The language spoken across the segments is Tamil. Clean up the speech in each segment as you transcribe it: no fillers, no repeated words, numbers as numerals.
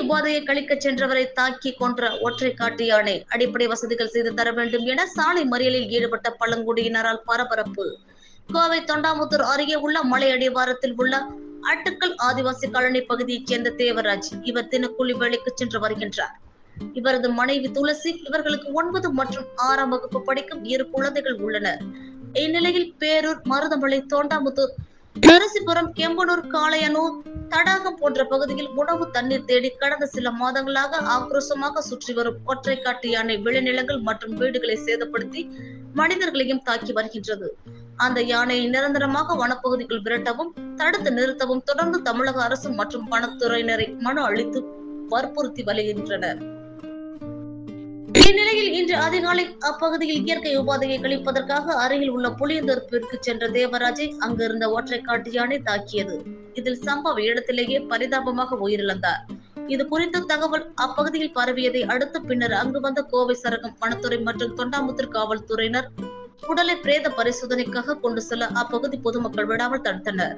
உபாதையை கழிக்க சென்றவரை தாக்கி கொன்ற ஒற்றை காட்டு யானை. அடிப்படை வசதிகள் செய்து தர வேண்டும் என சாலை மறியலில் ஈடுபட்ட பழங்குடியினரால் பரபரப்பு. கோவை தொண்டாமுத்தூர் அருகே உள்ள மலை அடிவாரத்தில் உள்ள அட்டுக்கல் ஆதிவாசி காலனி பகுதியைச் சேர்ந்த தேவராஜ். இவர் தினக்கூலி வேலைக்கு சென்று வருகின்றார். இவரது மனைவி துளசி. இவர்களுக்கு 9 மற்றும் 6ஆம் வகுப்பு படிக்கும் 2 குழந்தைகள் உள்ளனர். இந்நிலையில் பேரூர், மருதமலை, தொண்டாமுத்தூர், நரசிபுரம், கெம்பனூர், காளையனூர், தடாகம் போன்ற பகுதியில் உணவு, தண்ணீர் தேடி கடந்த சில மாதங்களாக ஆக்ரோஷமாக சுற்றி வரும் ஒற்றை காட்டு யானை விளைநிலங்கள் மற்றும் வீடுகளை சேதப்படுத்தி மனிதர்களையும் தாக்கி வருகின்றது. அந்த யானையை நிரந்தரமாக வனப்பகுதிக்குள் விரட்டவும், தடுத்து நிறுத்தவும் தொடர்ந்து தமிழக அரசு மற்றும் வனத்துறையினரை மனு அளித்து வற்புறுத்தி வருகின்றனர். இந்நிலையில் இன்று அதிகாலை அப்பகுதியில் இயற்கை உபாதையை கழிப்பதற்காக அருகில் உள்ள புளியந்தோப்பிற்கு சென்ற தேவராஜை அங்கிருந்த ஒற்றை காட்டு யானை தாக்கியது. இதில் சம்பவ இடத்திலேயே பரிதாபமாக உயிரிழந்தார். இது குறித்த தகவல் அப்பகுதியில் பரவியதை அடுத்து பின்னர் அங்கு வந்த கோவை சரகம் வனத்துறை மற்றும் தொண்டாமுத்தூர் காவல்துறையினர் உடலை பிரேத பரிசோதனைக்காக கொண்டு செல்ல அப்பகுதி பொதுமக்கள் விடாமல் தடுத்தனர்.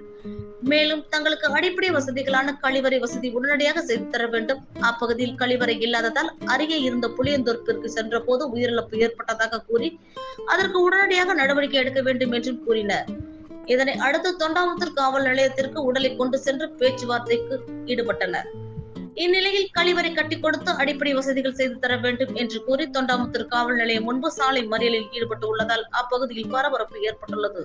மேலும் தங்களுக்கு அடிப்படை வசதிகளான கழிவறை வசதி உடனடியாக செய்து தர வேண்டும். அப்பகுதியில் கழிவறை இல்லாததால் அருகே இருந்த புளியந்தோப்பிற்கு சென்ற போது உயிரிழப்பு ஏற்பட்டதாக கூறி அதற்கு உடனடியாக நடவடிக்கை எடுக்க வேண்டும் என்றும் கூறினர். இதனை அடுத்து தொண்டாமுத்தூர் காவல் நிலையத்திற்கு உடலை கொண்டு சென்று பேச்சுவார்த்தைக்கு ஈடுபட்டனர். இந்நிலையில் கழிவறை கட்டி கொடுத்து அடிப்படை வசதிகள் செய்து தர வேண்டும் என்று கூறி தொண்டாமுத்தூர் காவல் நிலையம் முன்பு சாலை மறியலில் ஈடுபட்டு உள்ளதால் அப்பகுதியில் பரபரப்பு ஏற்பட்டுள்ளது.